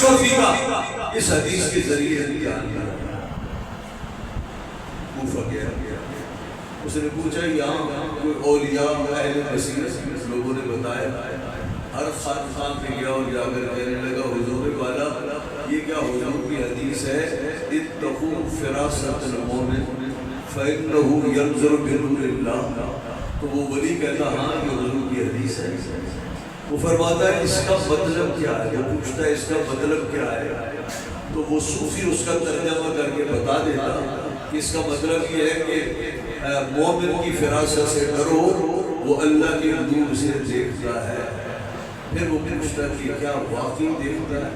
صوفی کا اس حدیث کے ذریعے بیان کیا۔ کوفہ گیا، اس نے پوچھا یہاں کوئی اولیاء اہل بصیرت لوگوں نے بتایا، ہر خان پہ گیا اور جا کر کہنے لگا حضور والا یہ کیا حضور کی حدیث ہے، اتقوا فراست المؤمن فإنه ينظر بنور اللہ، تو وہ ولی کہتا ہاں یہ حضور کی حدیث ہے۔ وہ فرماتا ہے اس کا مطلب کیا ہے، وہ پوچھتا ہے اس کا مطلب کیا ہے، تو وہ صوفی اس کا ترجمہ کر کے بتا دیتا کہ اس کا مطلب یہ ہے کہ مومن کی فراست سے ڈرو، وہ اللہ کے نور سے دیکھتا ہے۔ پھر وہ پوچھتا کہ کیا واقعی دیکھتا ہے،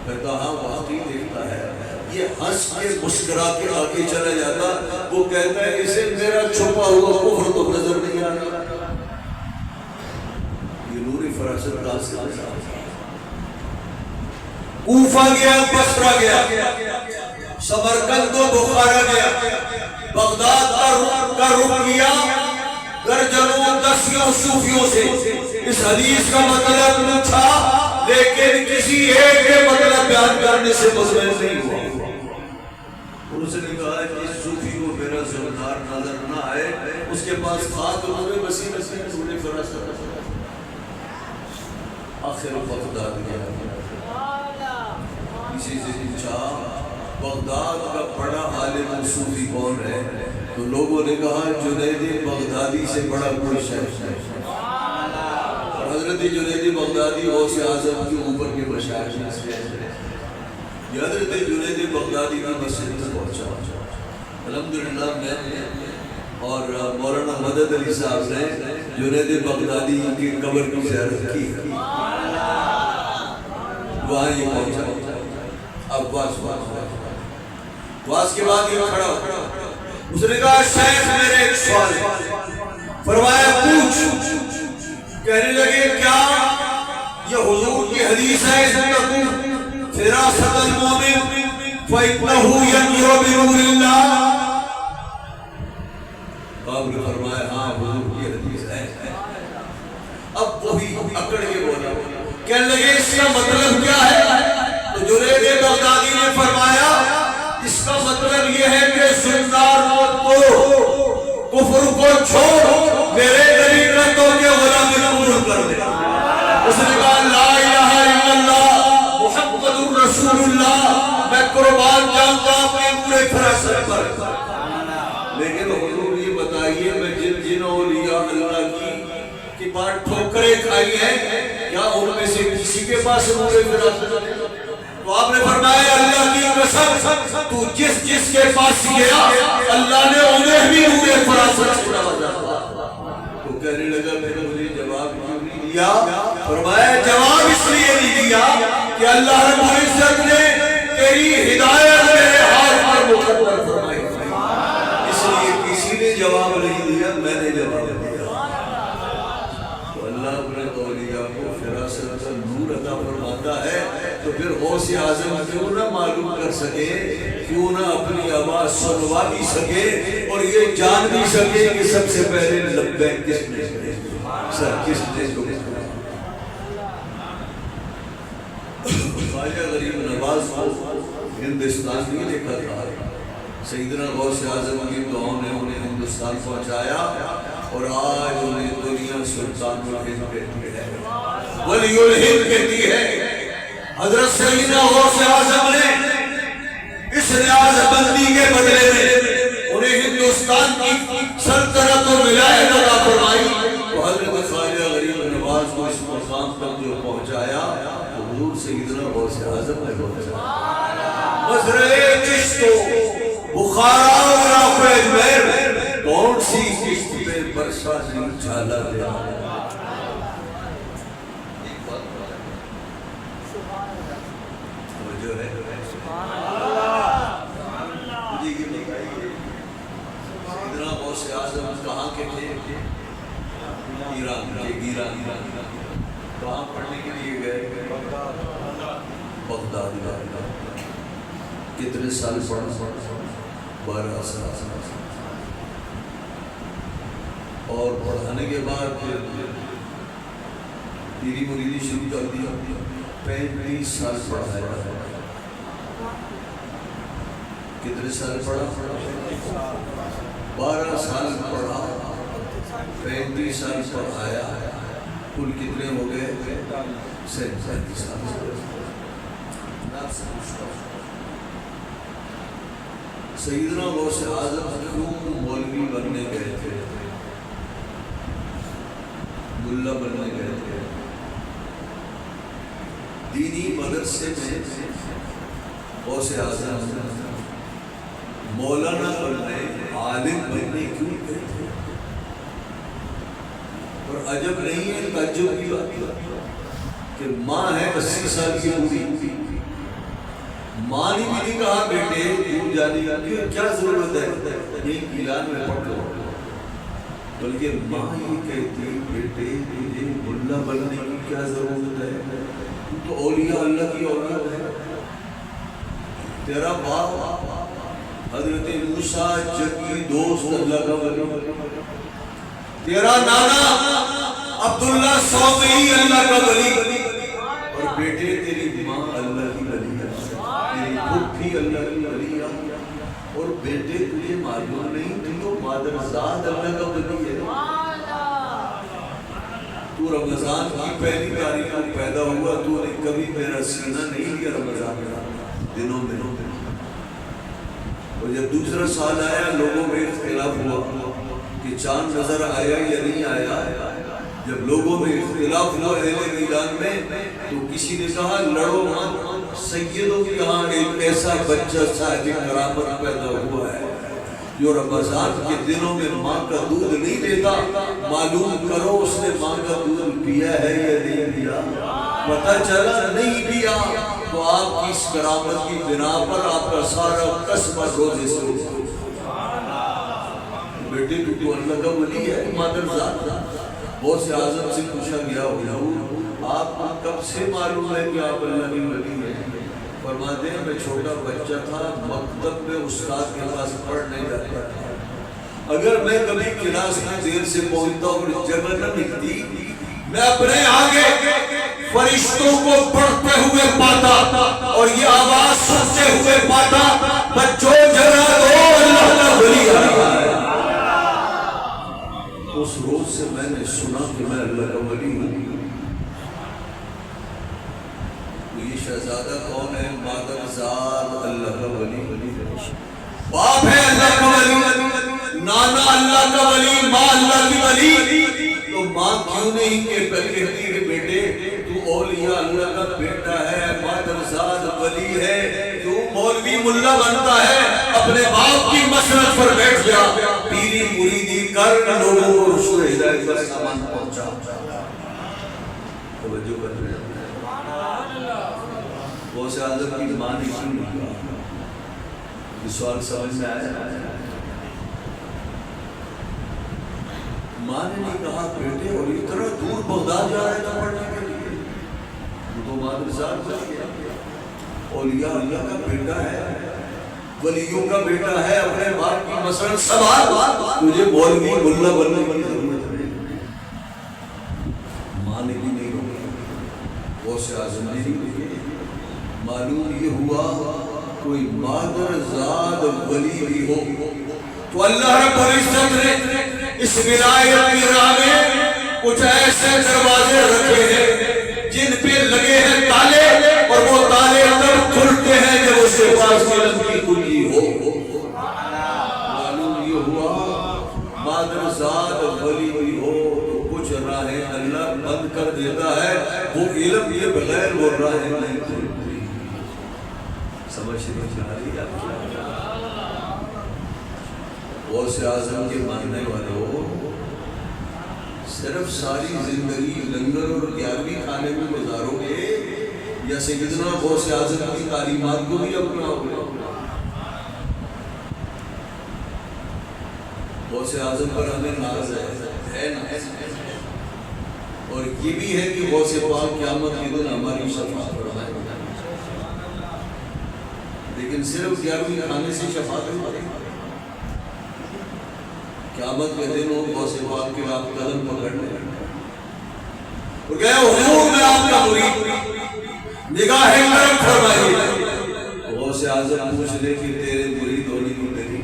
کہتا ہاں واقعی دیکھتا ہے۔ یہ ہنس کے مسکرا کے آگے چلا جاتا، وہ کہتا ہے اسے میرا چھپا ہوا کفر تو نظر نہیں آ رہا۔ یہ نور فراست کا سلسلہ۔ کوفہ گیا، بصرہ گیا، سمرقند و بخارا گیا، بغداد کا رخ کیا، درجنوں دسیوں صوفیوں سے اس حدیث کا مطلب پوچھا، لیکن کسی ایک کے مطلب بیان کرنے سے مطمئن نہیں ہوا۔ اس نے کہا کہ اس صوفی کو میرا زمدار نظر نہ آئے، اس کے پاس خاک نور بصیرت سے نور فراست۔ آخر بغداد گیا، کسی سے پوچھا بغداد کا بڑا عالم صوفی کون ہے، تو لوگوں نے کہا جنید بغدادی سے بڑا کوئی شخص ہے۔ حضرت جنید بغدادی غوث اعظم کے اوپر کے مشائخ میں سے ہے۔ یہ حضرت جنید بغدادی کی مسجد میں پہنچا، الحمدللہ میں اور مولانا مدد علی صاحب نے جنید بغدادی کی قبر کی زیارت کی، وہاں یہ پہنچا۔ اب واس کے بعد یہ کھڑا، اس نے کہا شیخ میرے ایک سوال ہے، فرمایا پوچھ۔ کہنے لگے کیا یہ حضور کی حدیث ہے، فراست المؤمن فإنه ينظر بنور اللہ؟ آپ نے فرمایا ہاں حضور کی حدیث ہے۔ اب وہی اکڑ کے بولا، کہنے لگے اس کا مطلب کیا ہے؟ تو جنید بغدادی نے فرمایا اس کا مطلب یہ ہے کہ زندار موت کو کفر کو چھوڑ میرے نبی رتوں کے غلامی قبول کر دے۔ اس نے کہا لا الہ الا اللہ محمد رسول اللہ، میں قربان جاؤں گا اپنے پورے فراست پر۔ لیکن حضور یہ بتائیے میں جن اولیاء اللہ کی بات ٹھوکریں کھائی ہیں، کیا ان میں سے کسی کے پاس نور فراست ہے؟ تو آپ نے فرمایا اللہ کی قسم تو جس کے پاس گیا اللہ نے انہیں بھی نور فراست نوازا۔ تو کہنے لگا میں نے مجھے جواب کیوں نہیں دیا؟ فرمایا جواب اس لیے نہیں دیا کہ اللہ رب العزت نے تیری ہدایت میرے ہاتھ پر مقدر فرمائی، اس لیے کسی نے جواب نہیں دیا، میں نے جواب دیا۔ تو اللہ اپنے اولیاء کو فراست کا نور عطا فرماتا ہے، تو پھر غوث اعظم کیوں نہ معلوم کر سکے، کیوں نہ اپنی آواز سنوا بھی سکے اور یہ جان بھی سکے کہ سب سے پہلے لبیک کس نے کہے، سر کس نے کہے۔ خواجہ غریب نواز کو ہندوستان نہیں دیکھا تھا، سیدنا غوث اعظم کی دعاؤں نے انہیں ہندوستان پہنچایا اور آج انہیں دنیا سلطان الہند کہتی ہے، ولی الہند کہتی ہے۔ حضرت سیدنا غوث اعظم نے اس نیاز بندی کے بدلے میں انہیں ہندوستان کی سلطنت و ولایت عطا فرمائی، تو حضرت خواجہ غریب نواز کو اس مقام پر جو پہنچایا تو حضور سیدنا غوث اعظم نے پہنچایا۔ مزرعے چشت و بخارا و رافع اجمیر، کون سی کشت پہ برسا نہیں جھالا دیا۔ کہاں کے تھے؟ ایران کے، ایران کہاں پڑھنے کے لیے گئے؟ بغداد گئے۔ کتنے سال پڑھا؟ 12 سال۔ اور پڑھانے کے بعد پھر تیری مریدی شروع کر دیا 35 سال پڑھایا. کتنے سال پڑھا؟ 12 سال پڑھا، 35 سال پڑھایا، کل کتنے ہو گئے؟ 37 سال. میں آپ سے پوچھتا ہوں سیدنا غوث اعظم کیوں مولوی بننے گئے تھے، ملا بننے گئے تھے؟ دینی مدرسے میں غوث اعظم مولانا بننے، عالم بننے کیوں گئے تھے؟ اور عجب نہیں ہے، تعجب کی بات کہ ماں ہے 80 سال کی بوڑھی، ماں نے بھی نہیں کہا بیٹے دور جانے کی کیا ضرورت ہے، یہ اعلان میں پڑھ لو، بلکہ ماں یہ کہتی بیٹے تجھے ملا بننے کی کیا ضرورت ہے، تو اولیاء اللہ کی اولاد ہے. تیرا باپ حضرت موسیٰ جگی دوست اللہ کا ولی، تیرا نانا عبداللہ صوفی اللہ کا ولی، اور بیٹے تیری ماں اللہ کی ولی ہے، تیری پھوپھی اللہ کی ولی ہے، اور بیٹے تجھے معلوم نہیں تو مادرزاد اللہ کا ولی ہے. تو رمضان کی پہلی تاریخ کو پیدا ہوا، تو نے کبھی میرا سینہ نہیں کیا رمضان کا دنوں میں. اور جب دوسرا سال آیا لوگوں میں اختلاف ہوا کہ چاند نظر آیا یا نہیں آیا. جب لوگوں میں اختلاف ہوا اہل میدان میں تو کسی نے کہا لڑو مت، سیدوں کے یہاں ایک ایسا بچہ صاحب کرامت پیدا ہوا ہے جو رمضان کے دنوں میں ماں کا دودھ نہیں دیتا، معلوم کرو اس نے ماں کا دودھ پیا ہے یا نہیں پیا. پتہ چلا نہیں پیا تو آپ کی اس کرامت کی بنا پر آپ کا سارا قسم روزے سے بیٹے تو اللہ کا ولی ہے، مادرزاد. غوث اعظم سے پوچھا گیا حضور آپ کو کب سے معلوم ہے کہ آپ اللہ کی ولی ہیں؟ فرماتے ہیں میں چھوٹا بچہ تھا، مکتب میں استاد کے پاس پڑھنے جاتا تھا، اگر میں کبھی کلاس میں دیر سے پہنچتا اور جگہ نہ ملتی میں اپنے آگے فرشتوں کو پڑھتے ہوئے پاتا اور یہ آواز سنتے ہوئے پاتا بچوں جگہ دو اللہ کا ولی آ رہا ہے. اس روز سے میں نے سنا کہ میں اللہ کا ولی ہوں. یہ شہزادہ کون ہے؟ مادرزاد اللہ کا ولی، باپ ہے اللہ کا ولی، نانا اللہ کا ولی، ماں اللہ کی ولی. تو ماں کیوں نہیں کہتی کہ بیٹے تو اولیاء اللہ کا بیٹا ہے، مادرزاد ولی ہے، تو مولوی ملا بنتا ہے، اپنے باپ کی مسرت پر بیٹھ جا، پیری مریدی کر، لوگوں کو رسول ہدایت کا سامان پہنچا. توجہ کر رہے ہیں غوث اعظم کی ماں نے کیوں نہیں کہا؟ یہ سوال سمجھ میں آیا؟ ماں نے نہیں کہا بیٹے اور اتنا دور بغداد جا رہے تھا پڑھنے کے لیے، وہ تو مادرزاد ولی ہے، اولیاء اللہ کا بیٹا ہے، ولیوں کا بیٹا ہے، اپنے باپ کی مسئلہ سوال تجھے مولوی ملا بننے کی ضرورت نہیں. ماں نے بھی نہیں روکا، غوث اعظم نے نہیں روکا. معلوم یہ ہوا کوئی مادرزاد ولی بھی ہو تو اللہ رب العزت نے اس ولایت کی راہ میں کچھ ایسے دروازے رکھے ہیں جن پہ لگے ہیں تالے، اور وہ تالے تب کھلتے ہیں جب اس کے پاس علم کی کنجی ہو. معلوم یہ ہوا مادرزاد ولی بھی ہو تو کچھ راہیں اللہ بند کر دیتا ہے، وہ علم یہ بغیر وہ راہیں نہیں کھلتی. سمجھ نہیں آ رہی آپ کی؟ غوث اعظم کے ماننے والوں صرف ساری زندگی لنگر اور 11ویں کھانے میں گزارو گے یا سیدنا غوث اعظم کی تعلیمات کو بھی اپناؤ گے؟ غوث اعظم پر ہمیں ناز ہے ناز، اور یہ بھی ہے کہ غوث پاک قیامت کے دن ہماری شفاعت فرمائے، لیکن صرف 11ویں کھانے سے شفاعت نہیں ہوتی. قیامت کے دن وہ غوث پاک کے آپ قدم پکڑ لیں وہ کہا حضور میں آپ کا مرید، نگاہ کرم فرمائیے۔ غوث اعظم پوچھ لے کہ تیرے مرید ہونے کو میری،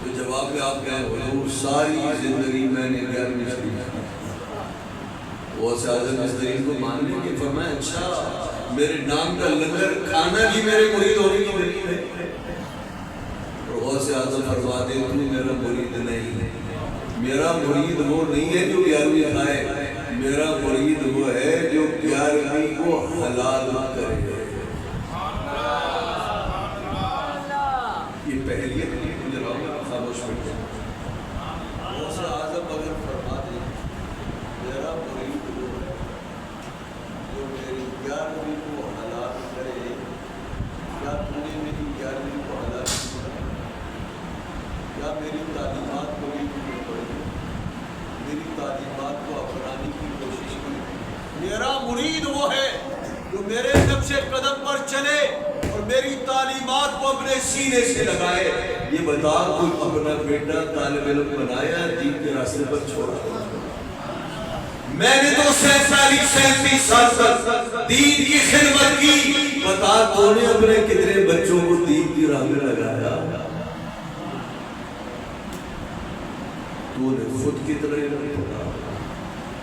تو جواب میں آپ کہیں حضور ساری زندگی میں نے 11ویں شریف کی۔ غوث اعظم اس دلیل کو ماننے کی فرمایا اچھا میرے نام کا لنگر کھانا بھی میرے مرید ہونے کی دلیل ہے؟ اور غوث اعظم فرماتے ہیں تو میرا مرید نہیں ہے، میرا مرید وہ نہیں ہے جو 11ویں کھائے، میرا مرید وہ ہے جو 11ویں کو حلال کرے۔ یہ پہلی خاموش بیٹھے غوث اعظم اگر فرما دیں میرا مرید وہ ہے جو میری 11ویں کو حلال کرے، کیا تو نے میری 11ویں کو حلال کیا؟ کیا میری تعلیمات کو بھی نہیں پڑھی، میری تعلیمات کو اپنانے کی کوشش کی؟ میرا مرید وہ ہے جو میرے نقش قدم پر چلے اور میری تعلیمات کو اپنے سینے سے لگائے۔ یہ بتا کوئی اپنا بیٹا طالب علم بنایا دین کے راستے پر چھوڑا؟ میں نے تو 37 سال تک دین کی خدمت کی، بتا تو نے اپنے کتنے بچوں کو دین کی راہ میں لگایا؟ تو نے خود کی طرح پڑھا،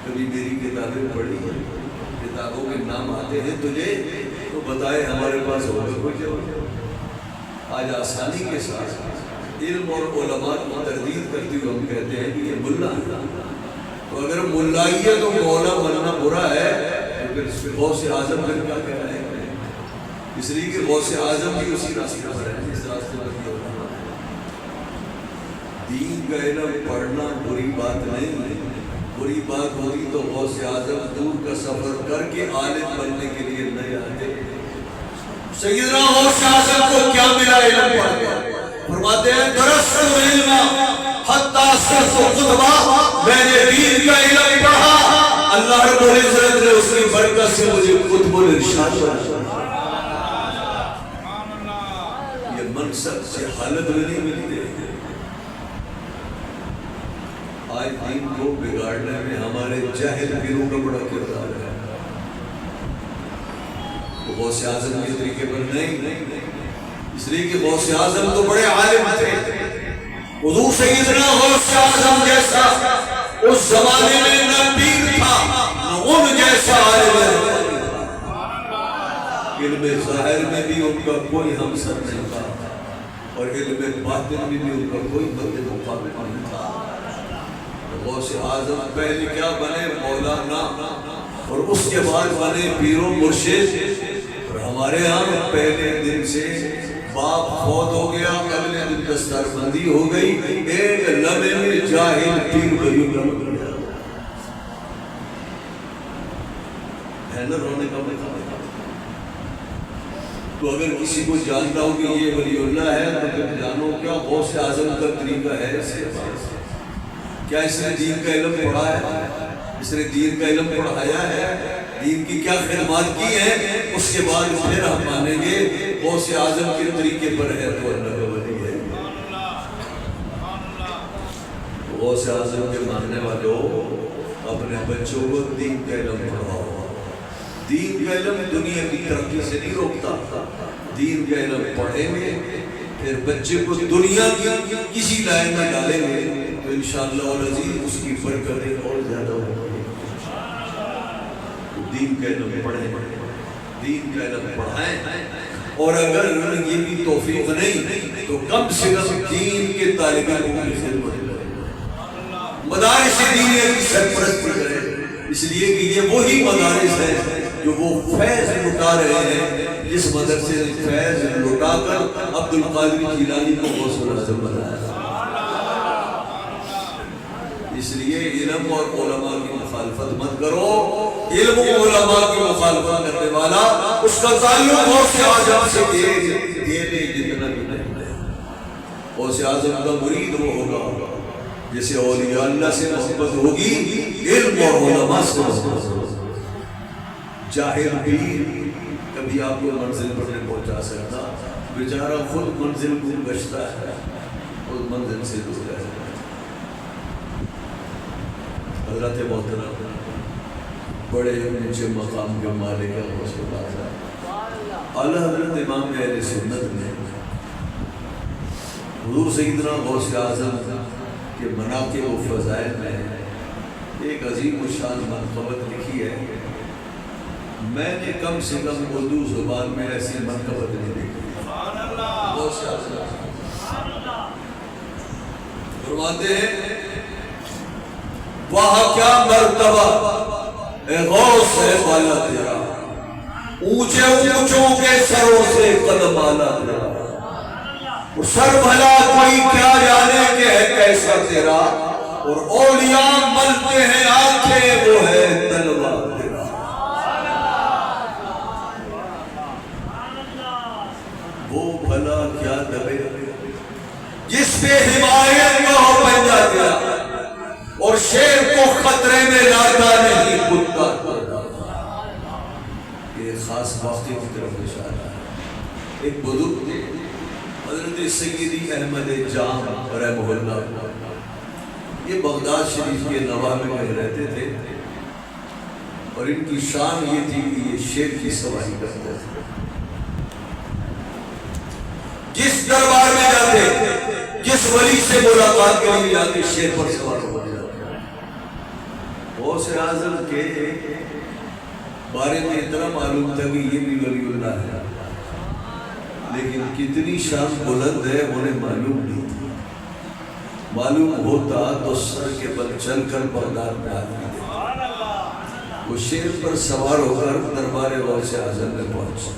کبھی میری کتابیں پڑھی ہیں؟ کتابوں کے نام آتے ہیں تجھے تو بتائے ہمارے پاس ہوگا۔ آج آسانی کے ساتھ علم اور علماء کو تردید کرتی ہوئے ہم کہتے ہیں کہ یہ ملا ہے، تو اگر ملائیت تو مولا بننا برا ہے تو پھر غوث اعظم کا کیا کہنا ہے؟ اس لیے کہ غوث اعظم بھی اسی راستے پر ہے جس راستے پر کیا ہونا۔ دین کا علم پڑھنا بری بات نہیں، بری بات ہوتی تو غوث اعظم دور کا سفر کر کے عالم بننے کے لیے نہیں آتے۔ سیدنا غوث اعظم کو کیا ملا علم پڑھ کے؟ فرماتے ہیں درست علم حتی صرف خطبہ، میں نے دین کا علم پڑھا، اللہ رب العزت نے اس کی برکت سے مجھے قطب الارشاد بنا۔ یہ منصب سے حالت میں نہیں ملتے۔ آج دین کو بگاڑنے میں ہمارے جاہل پیروں کا بڑا کردار ہے۔ غوث اعظم کے طریقے پر نہیں، اس لیے کہ غوث اعظم تو بڑے عالم تھے۔ حضور سیدنا غوث اعظم جیسا اس زمانے میں نہ پیر تھا نہ ان جیسا عالم ہے۔ علم ظاہر میں بھی ان کا کوئی ہمسر نہیں تھا اور علم باطن میں بھی ان کا کوئی مد مقابل نہیں تھا۔ غوث اعظم پہلے کیا بنے؟ مولانا، اور اس کے بعد بنے پیر و مرشد۔ اور ہمارے ہاں پہلے دن سے باپ فوت ہو گیا، اگلے دن دستار بندی ہو گئی، ایک لمحے میں جاہل پیر بن گیا ہے نا، رونے کا مقام۔ تو اگر کسی کو جانتا ہو کہ یہ ولی اللہ ہے تو پھر جانو کیا غوث اعظم کا طریقہ ہے اس کے پاس؟ کیا اس نے دین کا علم پڑھا ہے؟ اس نے دین کا علم پڑھایا ہے؟ دین کی کیا خدمات کی ہیں؟ اس کے بعد پھر ہم مانیں گے غوث اعظم کے طریقے پر ہے تو اللہ کا ولی ہے۔ غوث اعظم کے ماننے والوں اپنے بچوں کو دین کا علم پڑھاؤ۔ دین کا علم دنیا کی ترقی سے نہیں روکتا، دین کا علم پڑھیں گے پھر بچے کو دنیا کی کسی لائن میں ڈالیں گے تو انشاءاللہ العزیز اس کی برکتیں اور زیادہ ہوگی۔ دین کا علم پڑھیں، دین کا علم پڑھائیں، اور اگر یہ بھی توفیق نہیں تو کم سے کم دین کے طالب علموں کی خدمت کریں، مدارس دینیہ کی سرپرستی کریں، اس لیے کہ یہ وہی مدارس ہیں جو وہ فیض لٹا رہے ہیں جس مدرسے سے فیض لٹا کر عبد القادر جیلانی کو غوث اعظم بنایا۔ اس لیے علم اور علماء کی مخالفت مت کرو، علم و علماء کی مخالفت کرنے والا اس کا تعلق غوث اعظم سے دے جتنا بھی نہیں ہے۔ غوث اعظم کا مرید وہ ہوگا جیسے اولیاء اللہ سے محبت ہوگی، علم اور علماء سے محبت ہوگی۔ جاہل پیر کبھی آپ کو منزل پر نہیں پہنچا سکتا، بیچارہ خود منزل کو بچتا ہے، خود منزل سے دور ہے۔ حضرت محترم بڑے اونچے مقام کے مالک رسول اللہ اعلیٰ حضرت امام اہل سنت نے حضور سیدنا غوث اعظم کے مناقب و فضائل میں ایک عظیم الشان منقبت لکھی ہے. میں نے کم سے کم اردو زبان میں ایسی منقبت نہیں دیکھی. غوث اعظم فرماتے ہیں وہاں کیا مرتبہ اے غوث ہے بالا تیرا، اونچے اونچوں کے سروں سے قدم آلا تیرا، اور سر بھلا کوئی کیا جانے کہ ہے کیسا تیرا، اور اولیاء ملتے ہیں آنکھیں وہ ہے تلوا تیرا. وہ بھلا کیا دبے جس پہ حمایت کا ہو پنجا تیرا، اور شیر کو خطرے میں لاتا نہیں کتا. یہ خاص واقعے کی طرف اشارہ ہے. ایک بزرگ تھے حضرت سیدی احمد جام رحمہ اللہ، یہ بغداد شریف کے نواب میں رہتے تھے، اور ان کی شان یہ تھی کہ یہ شیر کی سواری کرتے تھے. جس دربار میں جاتے، جس ولی سے ملاقات کے لیے جاتے، شیر پر سوار ہو جاتے. غوث اعظم کے بارے میں اتنا معلوم تھا کہ یہ بھی ولی اللہ ہے، لیکن کتنی شان بلند ہے انہیں معلوم نہیں تھی. معلوم ہوتا تو سر کے بل چل کر بغداد میں آتے. وہ شیر پر سوار ہو کر دربار غوث اعظم میں پہنچے،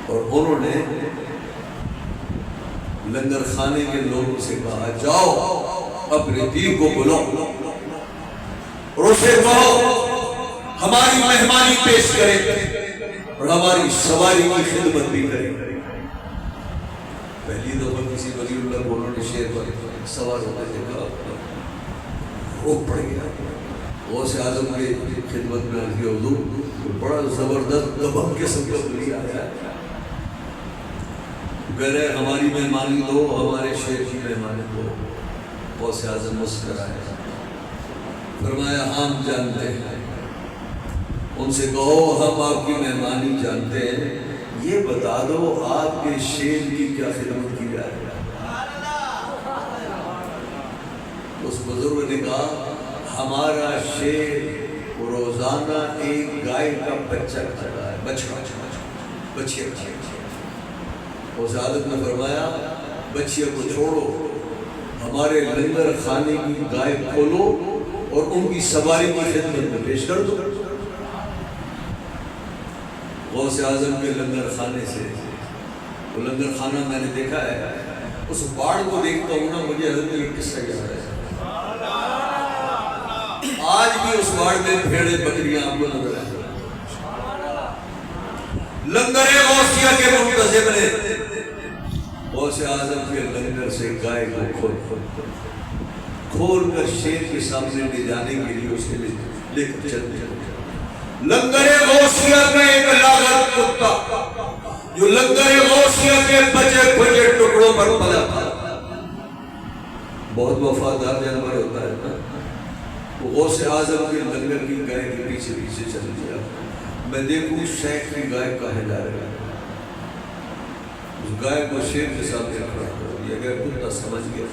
اور انہوں نے لنگر خانے کے لوگوں سے کہا جاؤ اپنے پیر کو بلاؤ اور اسے کہو ہماری مہمانی پیش کرے اور ہماری سواری کی خدمت بھی کرے. پہلی دفعہ کسی ولی اللہ کو انہوں نے شیر پر سوار ہونے سے کہا روک پڑ گیا. غوث اعظم کی خدمت میں عرض کیا حضور بڑا زبردست دبنگ کے سب کو لیا ہے، کہہ رہے ہماری مہمانی دو، ہمارے شیر کی مہمانی دو. غوث اعظم مسکرائے، فرمایا ہم جانتے ہیں. ان سے کہو ہم آپ کی مہمانی جانتے ہیں، یہ بتا دو آپ کے شیر کی کیا خدمت کی جائے. اس بزرگ نے کہا ہمارا شیر روزانہ ایک گائے کا بچہ کھاتا ہے، بچے. اس حالت میں فرمایا بچے کو چھوڑو، ہمارے لنگر خانے کی گائے کھولو اور ان کی سواری کی خدمت میں پیش کر دو. غوث اعظم کے لنگر خانے سے، وہ لنگر خانہ میں نے دیکھا ہے، اس باڑ کو دیکھتا ہوں نا مجھے حضرت ایک قصہ یاد ہے. آج بھی اس باڑ میں بھیڑیں بکریاں آپ کو نظر آئیں. لنگر غوثیہ کے منتظم نے غوث اعظم کے لنگر سے گائے کو کھول کر شیر کے سامنے لے جانے کے لیے اسے لے کر چلتے. لنگر غوثیہ کا ایک لاغر کتا جو لنگر غوثیہ کے بچے بچے ٹکڑوں پر پلا تھا، بہت وفادار جانور ہوتا ہے نا. وہ غوث اعظم کے لنگر کی گائے کے پیچھے پیچھے چل دیا. میں دیکھوں شیخ کی گائے کہاں جا رہا ہے، اس گائے کو شیر کے سامنے کھڑا کر دیا گیا. کتا سمجھ گیا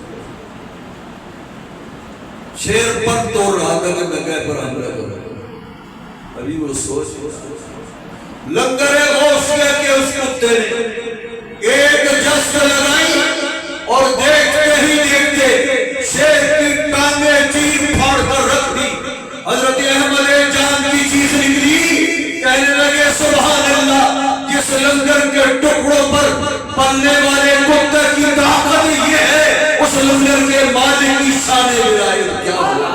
شیر پر توڑ رہا تھا کہ میں گائے پر حملہ کر رہا. ابھی وہ سوچ لنگر غوثیہ کے اس کتے نے ایک جست لگائی اور دیکھتے ہی دیکھتے شیر کی ٹانگیں چیر پھاڑ کر رکھ دی. حضرت احمد جان کی چیز نکلی، کہنے لگے سبحان اللہ، جس لنگر کے ٹکڑوں پر پلنے والے کتے کی طاقت یہ ہے، اس لنگر کے مالک کی شان ولایت کیا ہو.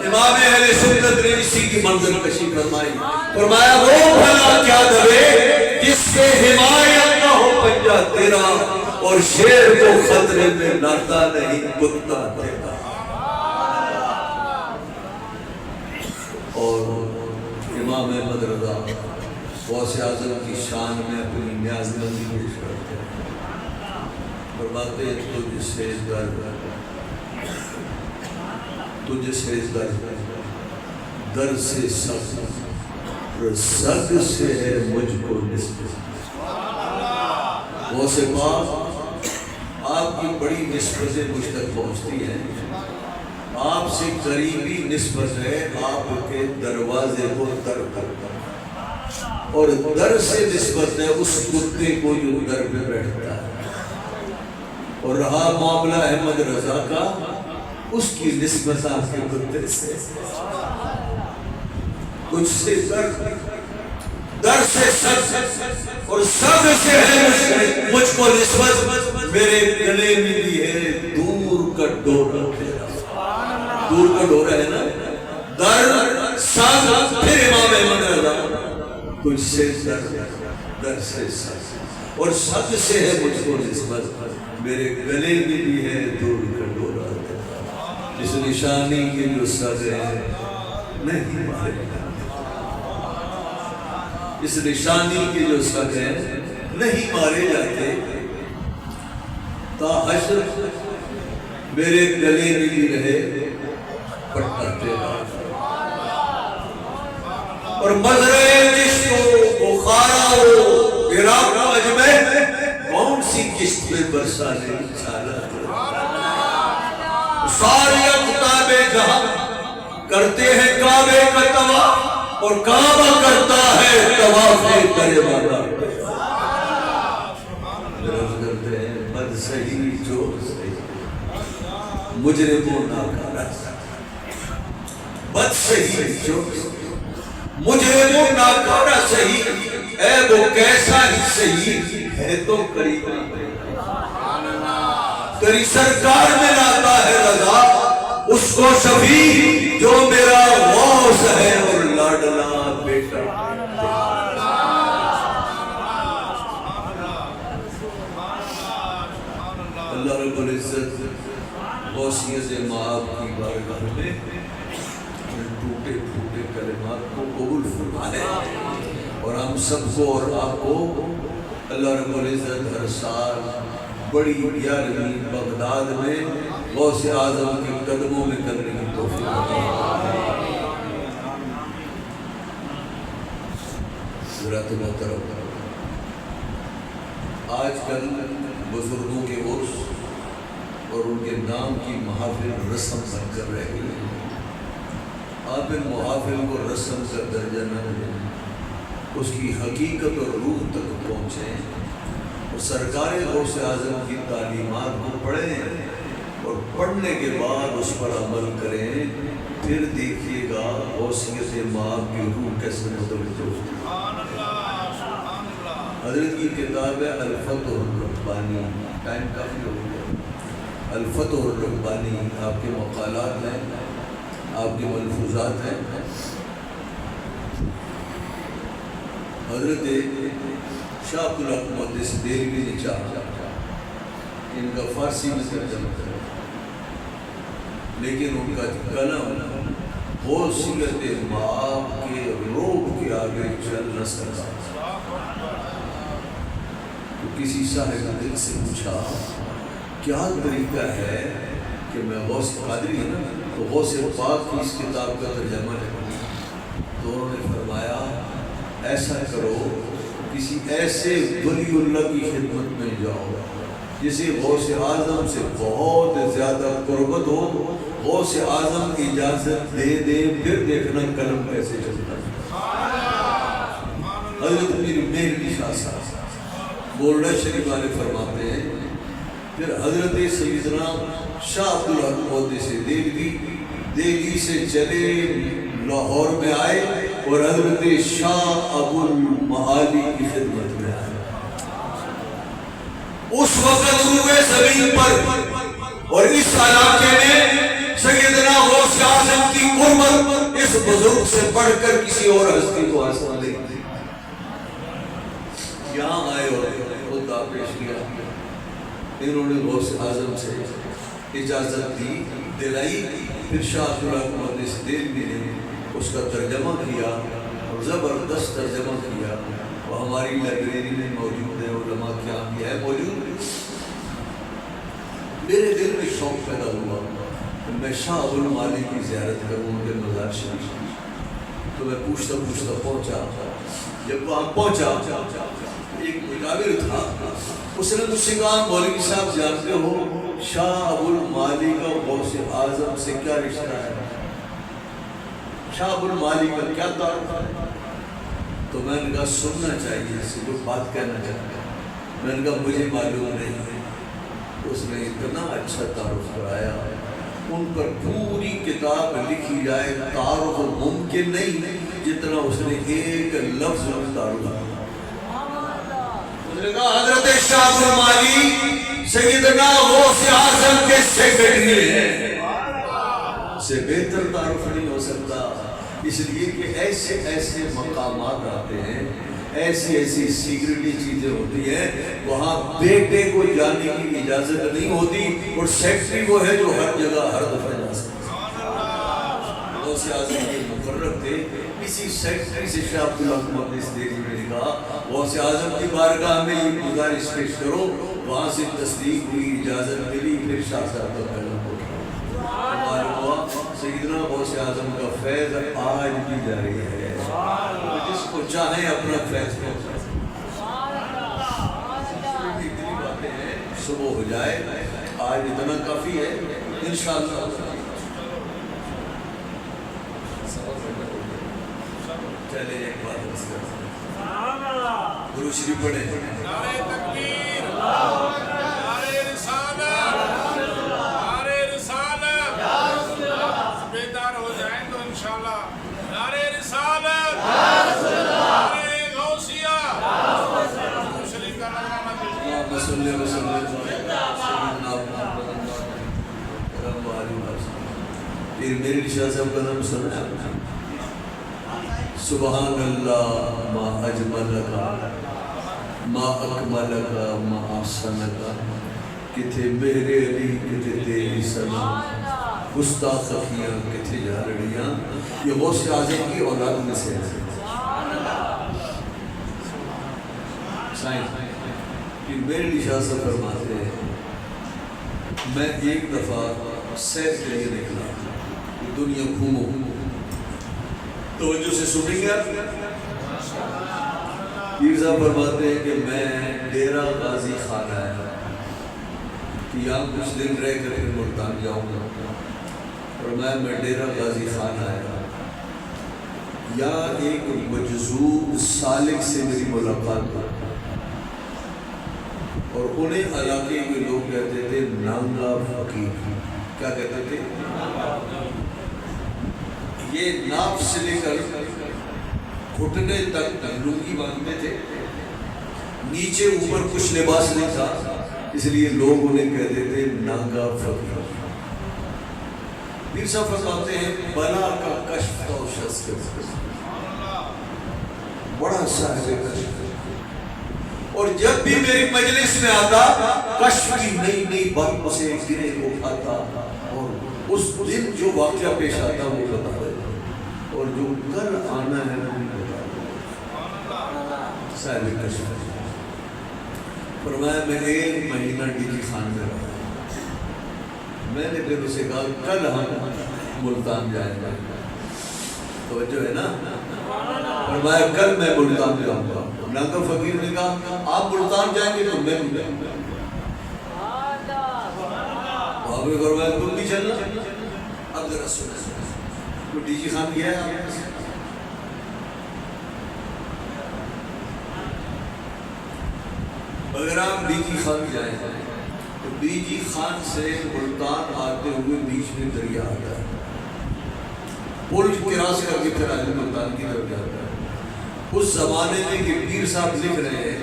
امام اہل سنت نے اسی کی منظر کشی فرمائی. فرمایا وہ بھلا کیا دبے جس سے حمایت نہ ہو پنجا تیرا، اور شیر کو خطرے میں لاتا نہیں کتا تیرا. اور امام احمد رضا غوث اعظم کی شان میں اپنی نیاز نظری پیش کرتے ہیں. فرماتے ہیں تجھ سے در سے سگ سے ہے مجھ کو نسبت. غوث پاک آپ کی بڑی نسبتیں مجھ تک پہنچتی ہیں. آپ سے قریبی نسبت ہے آپ کے دروازے کو در کرتا اور در سے نسبت ہے اس کتے کو جو در پہ بیٹھتا ہے. اور رہا معاملہ احمد رضا کا اس کی نسبت آپ کے کتے سے. کچھ سے در سے سب اور سب سے ہے مجھ کو نسبت. میرے گلے میں بھی ہے دور کا ڈورا. دور کا ڈورا ہے نا. در سب پھر امام احمد رضا. کچھ سے در سے سب اور سب سے ہے مجھ کو نسبت. میرے گلے میں بھی ہے دور کا ڈورا. اس نشانی کے جو سگ ہے نہیں مارے جاتے. اس نشانی کے جو سگ ہے نہیں مارے جاتے. تا حشر میرے گلے میں بھی رہے پٹا تیرا. اور مزرعے جشن و بخارا و عراق و اجمیر کون سی قسط میں برسانے چھالا. سارے اقطاب جہاں کرتے ہیں کعبے کا طواف اور کعبہ کرتا ہے طواف کرے والا. کرتے ہیں بد صحیح جو مجرموں ناکارہ. بد صحیح جو مجرموں ناکارہ صحیح اے وہ کیسا ہی صحیح ہے تو قریب. تیری سرکار میں لاتا ہے رضا اس کو شفیع جو میرا غوث ہے اور لاڈلا بیٹا. اللہ رب العزت غوثیت مآب کی بارگاہ میں ٹوٹے پھوٹے کلمات کو قبول فرمائے اور ہم سب کو اور آپ کو اللہ رب العزت ہر سال بڑی 11ویں بغداد میں غوث اعظم کے قدموں میں کرنے کی توفیق عطا. حضرات محترم آج کل بزرگوں کے عرس اور ان کے نام کی محافل رسم بن کر رہ گئی ہیں. آپ ان محافل کو رسم کا درجہ نہ دیں. اس کی حقیقت اور روح تک پہنچیں اور سرکار غوث اعظم کی تعلیمات کو پڑھیں اور پڑھنے کے بعد اس پر عمل کریں. پھر دیکھیے گا غوثیت مآب کی روح کیسے متوجہ ہوتی ہے. حضرت کی کتاب ہے الفتح الربانی. ٹائم کافی ہو گیا. الفتح الربانی آپ کے مقالات ہیں آپ کے ملفوظات ہیں. حضرت شاہ عبدالحق محدث دہلوی نے چاہا ان کا فارسی میں ترجمہ کرے لیکن ان کا قلم غوثیت مآب کے روب کے آگے چل نہ سکا. تو کسی صاحب دل سے پوچھا کیا طریقہ ہے کہ میں غوث قادری ہے نا تو غوث پاک کی اس کتاب کا ترجمہ کروں. تو انہوں نے فرمایا ایسا کرو کسی ایسے ولی اللہ کی خدمت میں جاؤ جسے غوث اعظم سے بہت زیادہ قربت ہو. غوث اعظم کی اجازت دے دے پھر دیکھنا قلم کیسے چلتا ہے. حضرت میری مہر شاہ صاحب بولڈا شریف والے فرماتے ہیں پھر حضرت سیدنا شاہ عبدالحق محدث دہلوی سے چلے لاہور میں آئے اور حضرت شاہ ابو المعالی کی خدمت میں آئے. اس وقت روئے زمین پر اور اس علاقے میں سیدنا غوث اعظم کی قربت اس بزرگ سے بڑھ کر کسی اور ہستی کو آسان نہیں تھی. یہاں آئے اور خطبہ پیش کیا. انہوں نے غوث اعظم سے اجازت دی دلائی. پھر شاہ عبدالحق محدث دہلوی نے اس کا ترجمہ کیا اور زبردست ترجمہ کیا. وہ ہماری لائبریری میں موجود ہے. علماء کیا ہے موجود. میرے دل میں شوق پیدا ہوا کہ میں شاہ ابو المالی کی زیارت کروں ان کے مزار شریف. تو میں پوچھتا پہنچا. جب وہاں پہنچا ایک مجاور تھا, اس نے مجھ سے کہا مولوی صاحب جانتے ہو شاہ ابو المالی کا غوث اعظم سے کیا رشتہ ہے؟ شاہ ابو المالی کا کیا تعلق ہے؟ تو میں نے کہا سننا چاہیے, اس سے کوئی بات کہنا چاہتا ہے. میں نے کہا مجھے معلوم نہیں ہے. اس نے اتنا اچھا تعارف کرایا, ان پر پوری کتاب لکھی جائے تعارف ممکن نہیں جتنا اس نے ایک لفظ میں تعارف کیا. اس نے کہا حضرت شاہ ابو المالی سیدنا غوث اعظم کے سیکرٹری ہیں. سے بہتر تعارف نہیں ہو سکتا, اس لیے کہ ایسے ایسے مقامات آتے ہیں, ایسی ایسی سیکرٹی چیزیں ہوتی ہیں, وہاں بیٹے کو جانے کی اجازت نہیں ہوتی, اور سیکرٹری وہ ہے جو ہر جگہ ہر دفعہ جا سکتا ہے. غوث اعظم کے مقرر تھے, اسی سیکرٹری سے شاہ عبداللہ محمد اس دیجی میں نے کہا غوث اعظم کی بارگاہ میں یہ گزارش پیش کرو. وہاں سے تصدیق ہوئی, اجازت ملی, پھر شاہ صاحب کا پہلا ہوا. سیدنا غوث اعظم کا فیض آج بھی جاری ہے, جس کو چاہیں اپنا فیض پہنچا. اتنی باتیں ہیں, صبح ہو جائے, آج اتنا کافی ہے انشاءاللہ. چلے ایک بات درود شریف پڑھیں. نعرہ تکبیر, نعرہ رسالت, نعرہ رسالت. بیدار ہو جائیں تو انشاءاللہ نعرہ رسالت, نعرہ غوثیہ. شریف کا نغمہ اللہم صلی وسلم سیدنا محمد پھر میرے شاہ صاحب کا نام سنا. سبحان اللہ ما اجملک ما اکملک ما احسنک, کتھے میرے علی کتھے تیری سنا, گستاخیاں کتھے جھاڑیاں. یہ غوث اعظم کی اولاد میں سے ہے. کہ میرے نشاہ سے فرماتے ہیں میں ایک دفعہ سیر کے لیے نکلا, دنیا گھوموں. توجہ سے سنیں گے آپ. پیر صاحب فرماتے ہیں کہ میں ڈیرہ غازی خان آیا کہ یہاں کچھ دن رہ کر پھر ملتان جاؤں گا. اور میں ڈیرہ غازی خان آیا, یہاں ایک مجذوب سالک سے میری ملاقات ہوئی, اور انہیں علاقے کے لوگ کہتے تھے نانگا فقیر. کیا کہتے تھے؟ یہ ناف سے لے کر گھٹنے تک لنگی باندھتے تھے, نیچے اوپر کچھ لباس نہیں تھا, اس لیے لوگ انہیں کہتے تھے نانگا فقیر. پیر صاحب فرماتے ہیں بلا کا کشف تھا اس شخص کے پاس, بڑا صاحب کشف. اور جب بھی میری مجلس میں آتا کشف کی نئی نئی باتوں سے گرے اٹھاتا, اور اس دن جو واقعہ پیش آتا وہ بتا دیتا, اور جو کل آنا ہے وہ بتا دیتا. صاحب کشف. فرمایا میں 1 مہینہ ڈی جی خان میں رہا. میں نے پھر اسے کہا کل ہم ملتان جائیں گے. توجہ ہے نا. فرمایا کل میں ملتان جاؤں گا. نانگا فقیر نے کہا آپ ملتان جائیں گے تو میں بھی جاؤں گا. آپ نے فرمایا تم بھی چلنا. اب ذرا سنیں, تو ڈی جی خان گیا ہے. اگر آپ ڈی جی خان جائیں تو ڈی جی خان سے ملتان آتے ہوئے بیچ میں دریا آتا ہے, پل کراس کر کے پھر آگے ملتان کی طرف جاتا ہے. اس زمانے میں کہ پیر صاحب لکھ رہے ہیں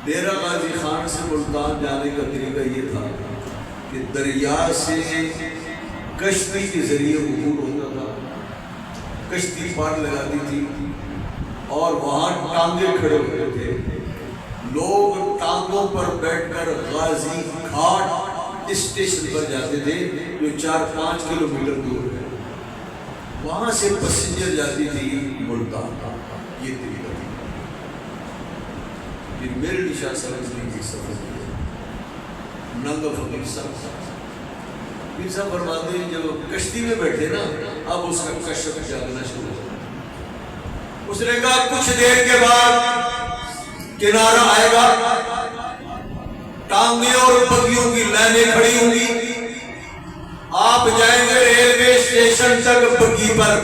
ڈیرہ غازی خان سے ملتان جانے کا طریقہ یہ تھا کہ دریا سے کشتی کے ذریعے عبور ہوتا تھا. کشتی پار لگاتی تھی اور وہاں ٹانگے کھڑے ہوتے تھے. لوگ ٹانگوں پر بیٹھ کر غازی گھاٹ اسٹیشن پر جاتے تھے جو 4-5 کلومیٹر دور ہے. وہاں سے پیسنجر جاتی تھی ملتان. یہ طریقہ تھی. پھر میرے نشاہ سرزمین کی سفر کیا. ننگا فقیر صاحب پیر صاحب فرماتے ہیں جب کشتی میں بیٹھے نا اب اس کا کشف جاگنا شروع ہو. اس نے کہا کچھ دیر کے بعد کنارہ آئے گا, ٹانگیں اور بگیوں کی لائنیں کھڑی ہوں گی, آپ جائیں گے ریلوے اسٹیشن تک بگی پر,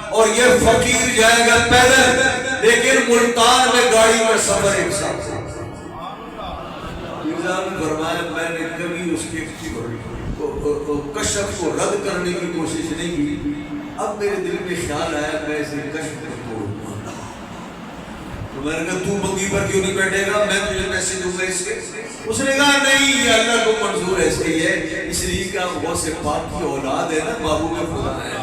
اور یہ فقیر جائے گا پیدل, لیکن ملتان میں گاڑی کا سفر ایک ساتھ. فرمایا میں نے کبھی اس کے کشف کو رد کرنے کی کوشش نہیں کی, اب میرے دل میں خیال آیا میں اسے کشف کو توڑ دوں. تو میں نے کہا تو بگی پر کیوں نہیں بیٹھے گا, میں تجھے پیسے دوں گا اس کے. اس نے کہا نہیں یہ اللہ کو منظور ہے, اس لیے اس لیے کہ آپ غوث پاک کی اولاد ہے نا, محبوب خدا ہے,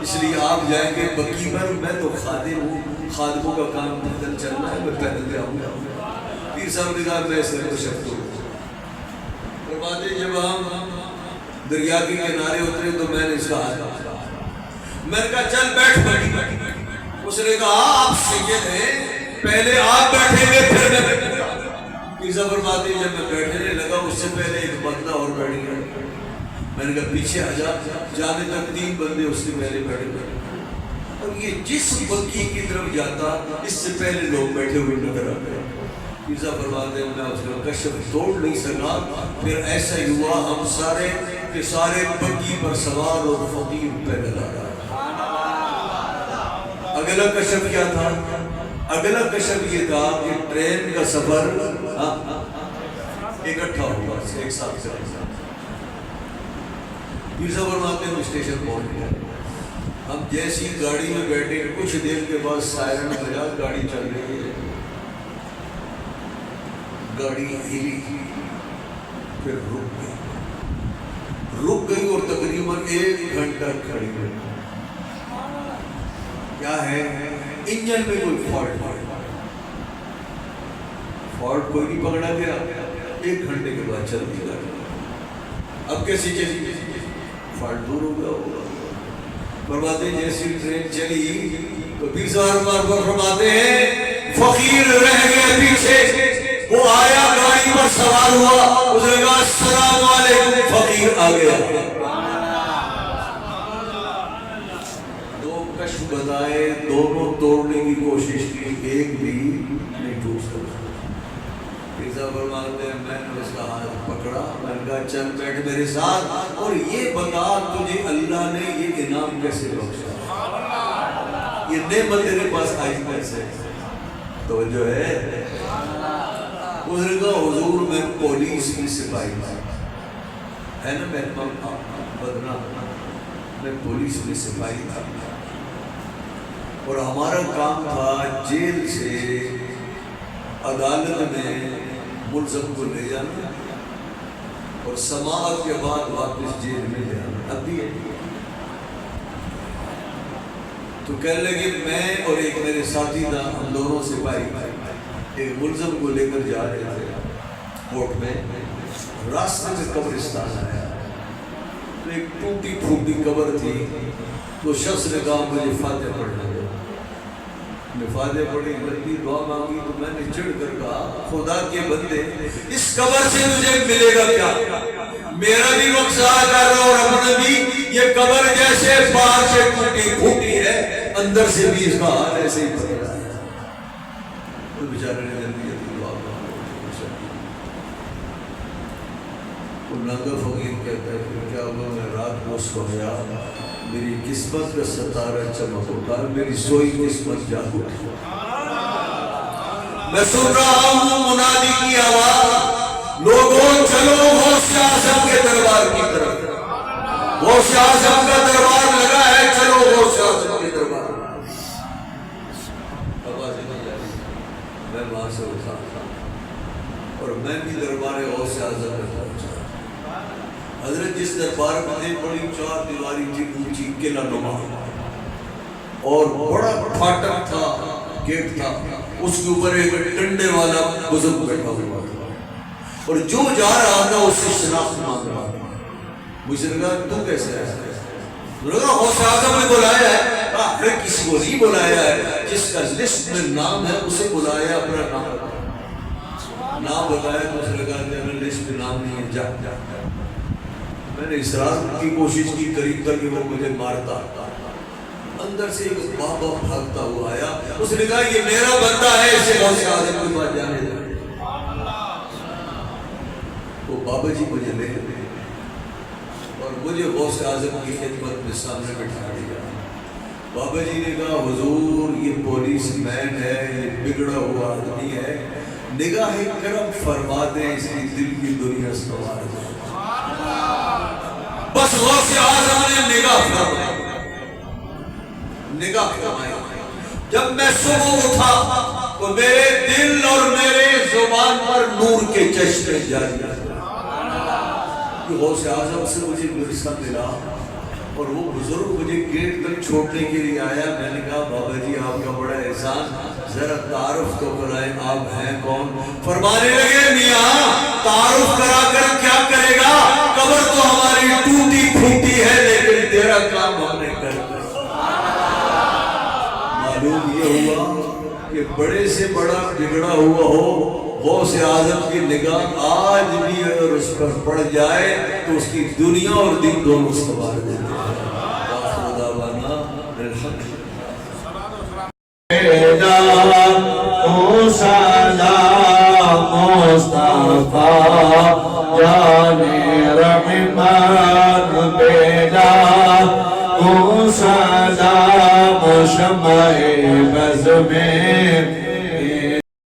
اس لیے آپ جائیں گے بگی پر, میں تو خادم ہوں, خادموں کا کام پیدل چلنا ہے, میں پیدل جاؤں گا. پیر صاحب نے کہا میں اسے کشف توڑ. فرماتے جب ہم دریا کے کنارے اترے تو میں نے اس کا ہاتھ پکڑا, میں نے کہا چل بیٹھ بیٹھ. اس نے کہا آپ سید ہیں, پہلے آپ بیٹھیں گے پھر میں بیٹھوں گا. پیر صاحب فرماتے جب میں بیٹھنے لگا اس سے پہلے ایک بندہ اور بیٹھ گیا. میں نے کہا پیچھے آ جا, جانے تک 3 بندے اس سے پہلے بیٹھے گئے, اور یہ جس بگی کی طرف جاتا اس سے پہلے لوگ بیٹھے ہوئے نظر آ گئے. پیزا فرماتے ہیں میں اس کا کشف توڑ نہیں سکا. پھر ایسا ہی ہوا ہم سارے کے سارے بگی پر سوار اور فقیر پیدل آ رہا. اگلا کشف کیا تھا؟ اگلا کشف یہ تھا کہ ٹرین کا سفر اکٹھا ہوا, ایک ساتھ چلا. پیزا فرماتے ہیں اسٹیشن پہنچ گیا. ہم جیسی گاڑی میں بیٹھے کچھ دیر کے بعد سائرن بجا, گاڑی چل رہی ہے, گاڑی ہلی, پھر رک گئی اور تقریباً 1 گھنٹہ کھڑی رہی. کیا ہے انجن میں کوئی فالٹ کوئی نہیں پکڑا گیا. 1 گھنٹے کے بعد چل دی گاڑی. اب کیسی چلی, فالٹ دور ہو گیا ہوگا. فرماتے ہیں جیسی ٹرین چلی تو پیر صاحب فرماتے ہیں فقیر رہ گئے پیچھے. وہ آیا گاڑی پر سوار ہوا, اس نے کہا السلام علیکم, فقیر آ گیا. 2 کشف بتائے, دونوں توڑنے کی کوشش کی, ایک بھی نہیں ٹوٹ سکا. پیزا فرماتے ہیں میں نے اس کا ہاتھ پکڑا, میں نے کہا چل بیٹھ میرے ساتھ, اور یہ بتا تجھے اللہ نے یہ انعام کیسے بخشا, یہ نعمت تیرے پاس آئی کیسے؟ توجہ ہے. بزرگا حضور میں پولیس کی سپاہی ہے نا, میں بدنا میں پولیس کی سپاہی تھا, اور ہمارا کام تھا جیل سے عدالت میں ملزم کو لے جانا اور سماعت کے بعد واپس جیل میں لے آنا. اب بھی ہے. تو کہنے لگے میں اور ایک میرے ساتھی تھا, ہم دونوں سپاہی ایک ملزم کو لے کر جا رہے تھے کورٹ میں. راستے میں قبرستان آیا, تو ایک ٹوٹی پھوٹی قبر تھی. تو شخص نے کہا مجھے فاتحہ پڑھنا ہے. میں فاتحہ پڑھی, لمبی دعا مانگی, تو میں نے چڑھ کر کہا خدا کے بندے اس قبر سے تجھے ملے گا کیا؟ میرا بھی وقت ضائع کر رہا, اور اپنا بھی. یہ قبر جیسے باہر سے ٹوٹی پھوٹی ہے, اندر سے بھی اس کا حال ایسے ہی پڑ رہا ہے. تو بیچارے نے جلدی دعا ننگا فقیر کہتا ہے کہ کیا ہوا, میں رات کو سویا, میری قسمت کا ستارہ چمک اٹھا, میری سوئی قسمت جاگ اٹھی. میں سن رہا ہوں منادی کی آواز, لوگوں چلو غوث اعظم کے دربار کی طرف. غوث اعظم کا دربار لگا ہے, چلو غوث اعظم کے دربار. میں وہاں سے اٹھا اور میں بھی دربار غوث اعظم میں پہنچا. حضرت جس دربار میں بڑی 4 دیواری تھی, اونچی قلعہ نما, اور بڑا پھاٹک تھا, گیٹ تھا, اس کے اوپر ایک ڈنڈے والا بزرگ بیٹھا ہوا تھا, اور جو جا رہا تھا اس سے شناخت مانگ رہا تھا. مجھے لگا تو کیسے ہے؟ غوث اعظم نے بلایا ہے. کہا کسی کو نہیں بلایا ہے, جس کا لسٹ میں نام ہے اسے بلایا, اپنا نام. نام بتایا تو اس نے کہا کہ ہمیں لسٹ میں نام نہیں ہے، جا جا۔ میں نے اصرار کی کوشش کی، قریب تک کہ وہ مجھے مارتا، اندر سے ایک بابا بھاگتا ہوا آیا، اس نے کہا یہ میرا بندہ ہے، اسے غوث اعظم کے پاس جانے دے۔ وہ بابا جی مجھے لے گئے اور مجھے غوث اعظم کی خدمت میں سامنے بٹھا دیا۔ بابا جی نے کہا حضور یہ پولیس مین ہے، یہ بگڑا ہوا آدمی ہے، نگاہ کرم فرما دیں، اس کی دل کی دنیا سنوار دیں۔ بس غوث اعظم نے نگاہ فرمائی، نگاہ فرمائی۔ جب میں صبح اٹھا تو میرے دل اور میرے زبان پر نور کے چشمے جاری ہوئے۔ غوث اعظم سے مجھے ورثہ ملا اور وہ بزرگ مجھے گیٹ تک چھوڑنے کے لیے آیا۔ میں نے کہا بابا جی آپ کا بڑا احسان، ذرا تعارف تو کرائیں، آپ ہیں کون؟ فرمانے لگے میاں تعارف کرا کر کیا کرے گا، قبر تو ہماری ٹوٹی پھوٹی ہے لیکن تیرا کام ہم نے کر دیا۔ معلوم یہ ہوا کہ بڑے سے بڑا بگڑا ہوا ہو، غوث اعظم کی نگاہ آج بھی اگر اس پر پڑ جائے تو اس کی دنیا اور دین دونوں سنوار دیتے ہیں۔ خدا بانا مصطفیٰ جان رحمان بیدا سلام شمع بز میں